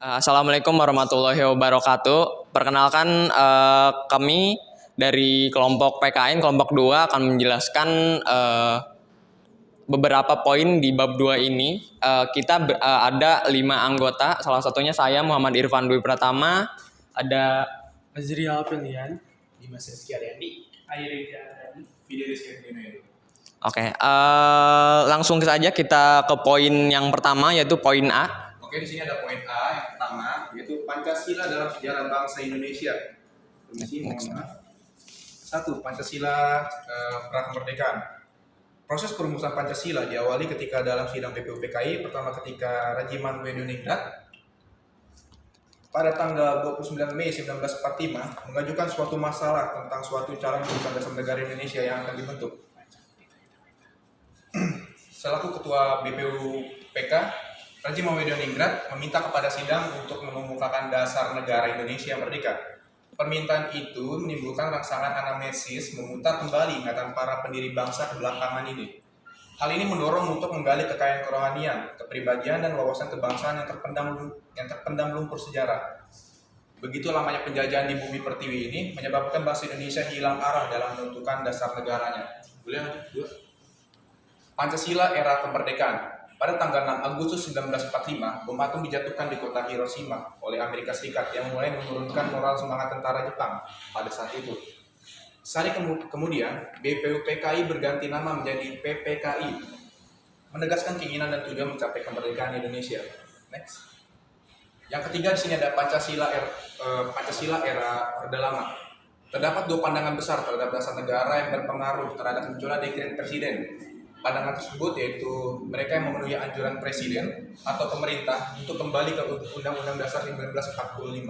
Assalamualaikum warahmatullahi wabarakatuh. Perkenalkan kami dari kelompok PKN kelompok 2 akan menjelaskan beberapa poin di bab 2 ini. Ada 5 anggota, salah satunya saya Muhammad Irfan Dwi Pratama, ada Azriel Pilihan, Dimas Rizky Ariandi, Airi Diadani, Video Rizky Ariandi. Oke, langsung saja kita ke poin yang pertama yaitu poin A. Oke, di sini ada poin A yang pertama, yaitu Pancasila dalam sejarah bangsa Indonesia. Permisi, mohon maaf. 1. Pancasila pra kemerdekaan. Proses perumusan Pancasila diawali ketika dalam sidang PPUPKI pertama ketika Rajiman Wedoningrat pada tanggal 29 Mei 1945 mengajukan suatu masalah tentang suatu calon urusan dasar negara Indonesia yang akan dibentuk. Selaku ketua BPUPK, Rajiman Wedoningrat meminta kepada sidang untuk mengemukakan dasar negara Indonesia merdeka. Permintaan itu menimbulkan rangsangan anamnesis memutar kembali ingatan para pendiri bangsa kebelakangan ini. Hal ini mendorong untuk menggali kekayaan kerohanian, kepribadian, dan wawasan kebangsaan yang terpendam lumpur sejarah. Begitu lamanya penjajahan di bumi pertiwi ini menyebabkan bangsa Indonesia hilang arah dalam menentukan dasar negaranya. Boleh lanjut? 2. Pancasila era kemerdekaan. Pada tanggal 6 Agustus 1945, bom atom dijatuhkan di kota Hiroshima oleh Amerika Serikat yang mulai menurunkan moral semangat tentara Jepang pada saat itu. Sehari kemudian, BPUPKI berganti nama menjadi PPKI, menegaskan keinginan dan tujuan mencapai kemerdekaan Indonesia. Next. Yang ketiga di sini ada Pancasila era Orde Lama. Terdapat 2 pandangan besar terhadap dasar negara yang berpengaruh terhadap munculnya dekret presiden. Pandangan tersebut yaitu mereka yang memenuhi anjuran presiden atau pemerintah untuk kembali ke Undang-Undang Dasar 1945.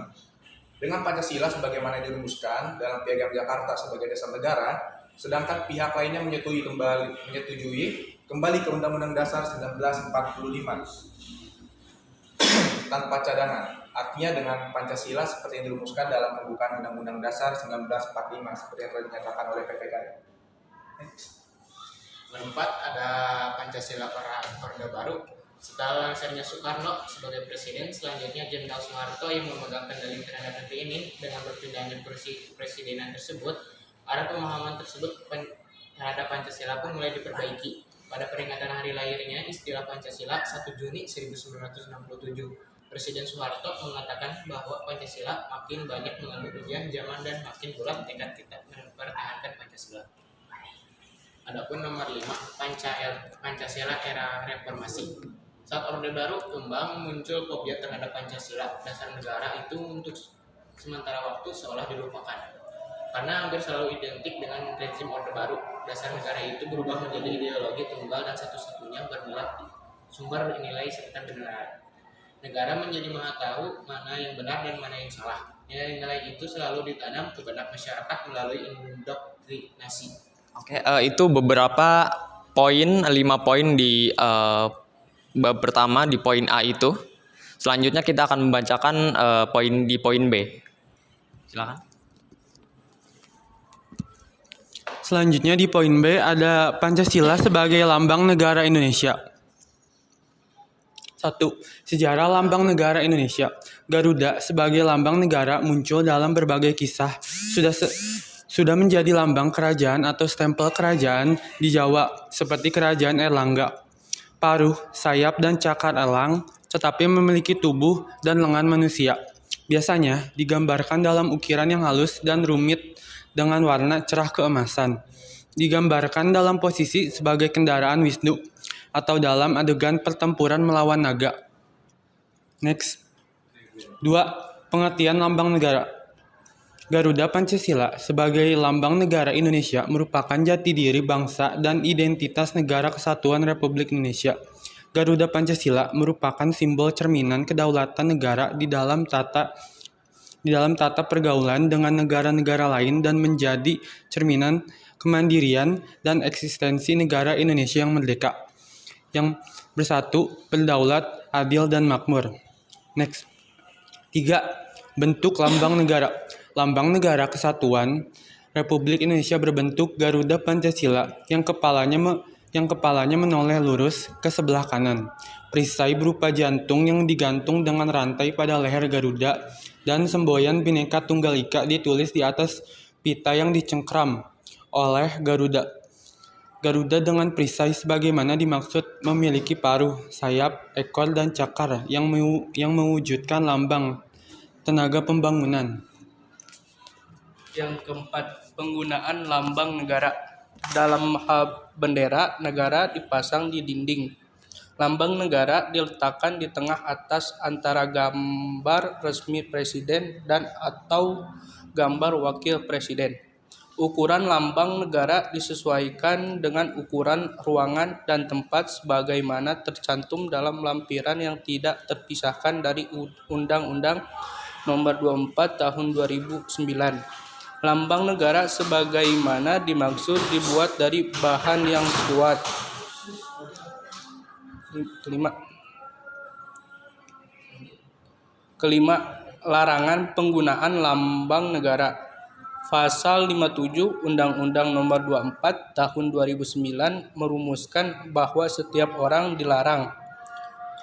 Dengan Pancasila sebagaimana dirumuskan dalam Piagam Jakarta sebagai dasar negara, sedangkan pihak lainnya menyetujui kembali ke Undang-Undang Dasar 1945 tanpa cadangan. Artinya dengan Pancasila seperti yang dirumuskan dalam pembukaan Undang-Undang Dasar 1945 seperti yang telah dinyatakan oleh PPKI. Keempat, ada Pancasila pra Orde Baru. Setelah langsirnya Soekarno sebagai presiden, selanjutnya Jenderal Soeharto yang memegang kendali terhadap negeri ini. Dengan berpindahnya presidenan tersebut, arah pemahaman tersebut terhadap Pancasila pun mulai diperbaiki. Pada peringatan hari lahirnya istilah Pancasila 1 Juni 1967, Presiden Soeharto mengatakan bahwa Pancasila makin banyak mengandung ujian zaman dan makin bulat tekad kita mempertahankan Pancasila. Adapun nomor 5, Pancasila era reformasi. Saat Orde Baru tumbang, muncul fobia terhadap Pancasila. Dasar negara itu untuk sementara waktu seolah dilupakan. Karena hampir selalu identik dengan rezim Orde Baru, dasar negara itu berubah menjadi ideologi tunggal dan satu-satunya sumber nilai serta kebenaran. Negara menjadi maha tahu mana yang benar dan mana yang salah. Nilai-nilai itu selalu ditanam ke benak masyarakat melalui indoktrinasi. Oke, itu beberapa poin, 5 poin di bab pertama di poin A itu. Selanjutnya kita akan membacakan poin di poin B. Silakan. Selanjutnya di poin B ada Pancasila sebagai lambang negara Indonesia. 1. Sejarah lambang negara Indonesia. Garuda sebagai lambang negara muncul dalam berbagai kisah. Sudah menjadi lambang kerajaan atau stempel kerajaan di Jawa seperti Kerajaan Erlangga. Paruh, sayap, dan cakar elang, tetapi memiliki tubuh dan lengan manusia. Biasanya digambarkan dalam ukiran yang halus dan rumit dengan warna cerah keemasan. Digambarkan dalam posisi sebagai kendaraan Wisnu atau dalam adegan pertempuran melawan naga. Next. 2. Pengertian lambang negara. Garuda Pancasila sebagai lambang negara Indonesia merupakan jati diri bangsa dan identitas negara kesatuan Republik Indonesia. Garuda Pancasila merupakan simbol cerminan kedaulatan negara di dalam tata pergaulan dengan negara-negara lain dan menjadi cerminan kemandirian dan eksistensi negara Indonesia yang merdeka, yang bersatu, berdaulat, adil, dan makmur. Next. 3. Bentuk lambang negara. Lambang negara kesatuan Republik Indonesia berbentuk Garuda Pancasila yang kepalanya yang kepalanya menoleh lurus ke sebelah kanan. Perisai berupa jantung yang digantung dengan rantai pada leher Garuda dan semboyan Bhinneka Tunggal Ika ditulis di atas pita yang dicengkram oleh Garuda. Garuda dengan perisai sebagaimana dimaksud memiliki paruh, sayap, ekor, dan cakar yang mewujudkan lambang tenaga pembangunan. Yang keempat, penggunaan lambang negara. Dalam hal bendera negara dipasang di dinding. Lambang negara diletakkan di tengah atas antara gambar resmi presiden dan atau gambar wakil presiden. Ukuran lambang negara disesuaikan dengan ukuran ruangan dan tempat sebagaimana tercantum dalam lampiran yang tidak terpisahkan dari Undang-Undang Nomor 24 Tahun 2009. Lambang negara sebagaimana dimaksud dibuat dari bahan yang kuat. Kelima, larangan penggunaan lambang negara. Pasal 57 Undang-Undang Nomor 24 Tahun 2009 merumuskan bahwa setiap orang dilarang.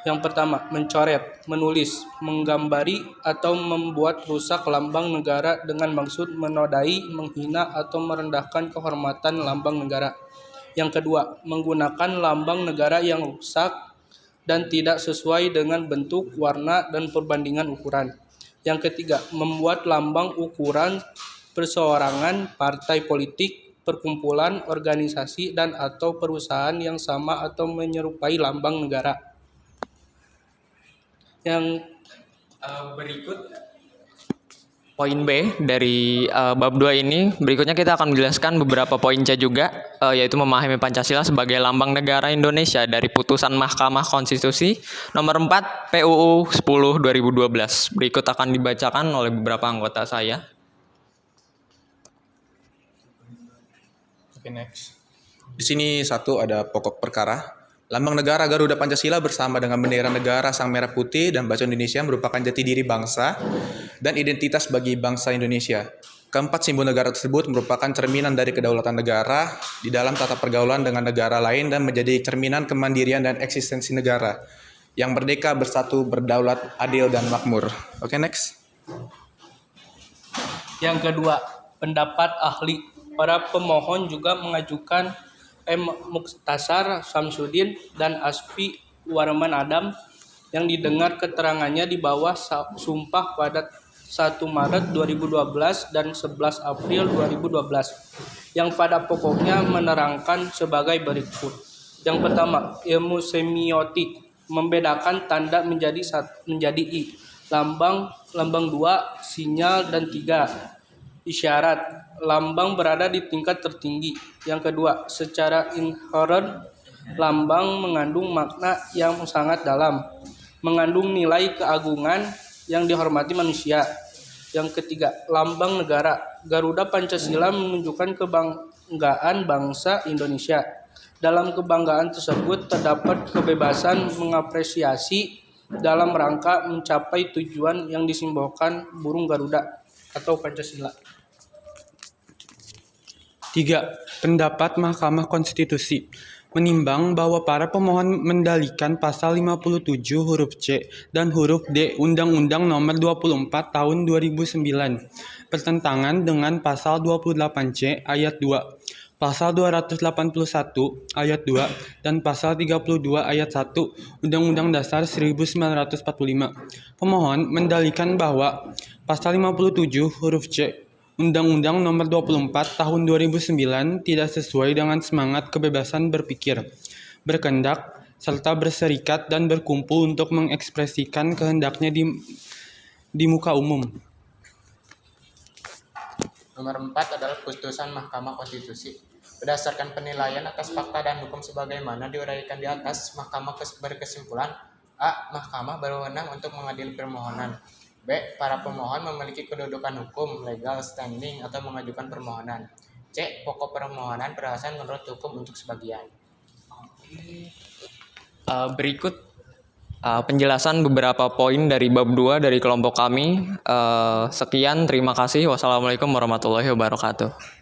Yang pertama, mencoret, menulis, menggambari, atau membuat rusak lambang negara dengan maksud menodai, menghina, atau merendahkan kehormatan lambang negara. Yang kedua, menggunakan lambang negara yang rusak dan tidak sesuai dengan bentuk, warna, dan perbandingan ukuran. Yang ketiga, membuat lambang ukuran perseorangan, partai politik, perkumpulan, organisasi, dan atau perusahaan yang sama atau menyerupai lambang negara. Yang berikut Poin B dari bab 2 ini, berikutnya kita akan menjelaskan beberapa poin C juga, yaitu memahami Pancasila sebagai lambang negara Indonesia dari putusan Mahkamah Konstitusi nomor 4 PUU 10 2012. Berikut akan dibacakan oleh beberapa anggota saya. Oke, next. Di sini satu ada pokok perkara. Lambang negara Garuda Pancasila bersama dengan bendera negara Sang Merah Putih dan Bacaan Indonesia merupakan jati diri bangsa dan identitas bagi bangsa Indonesia. Keempat simbol negara tersebut merupakan cerminan dari kedaulatan negara di dalam tata pergaulan dengan negara lain dan menjadi cerminan kemandirian dan eksistensi negara yang merdeka, bersatu, berdaulat, adil, dan makmur. Oke, next. Yang kedua, pendapat ahli. Para pemohon juga mengajukan Mukhtasar Samsudin dan Asfi Warman Adam yang didengar keterangannya di bawah sumpah pada 1 Maret 2012 dan 11 April 2012 yang pada pokoknya menerangkan sebagai berikut. Yang pertama, ilmu semiotik membedakan tanda menjadi I, lambang 2, sinyal, dan 3 isyarat. Lambang berada di tingkat tertinggi. Yang kedua, secara inherent, lambang mengandung makna yang sangat dalam, mengandung nilai keagungan yang dihormati manusia. Yang ketiga, lambang negara. Garuda Pancasila menunjukkan kebanggaan bangsa Indonesia. Dalam kebanggaan tersebut terdapat kebebasan mengapresiasi dalam rangka mencapai tujuan yang disimbolkan burung Garuda atau Pancasila. 3. Pendapat Mahkamah Konstitusi menimbang bahwa para pemohon mendalilkan pasal 57 huruf C dan huruf D Undang-Undang Nomor 24 Tahun 2009 bertentangan dengan pasal 28C ayat 2, pasal 281 ayat 2, dan pasal 32 ayat 1 Undang-Undang Dasar 1945. Pemohon mendalilkan bahwa pasal 57 huruf C Undang-Undang Nomor 24 Tahun 2009 tidak sesuai dengan semangat kebebasan berpikir, berkendak, serta berserikat dan berkumpul untuk mengekspresikan kehendaknya di muka umum. Nomor 4 adalah putusan Mahkamah Konstitusi. Berdasarkan penilaian atas fakta dan hukum sebagaimana diuraikan di atas, Mahkamah berkesimpulan: A. Mahkamah berwenang untuk mengadili permohonan. B. Para pemohon memiliki kedudukan hukum, legal standing atau mengajukan permohonan. C. Pokok permohonan beralasan menurut hukum untuk sebagian. Berikut penjelasan beberapa poin dari bab 2 dari kelompok kami. Sekian, terima kasih. Wassalamualaikum warahmatullahi wabarakatuh.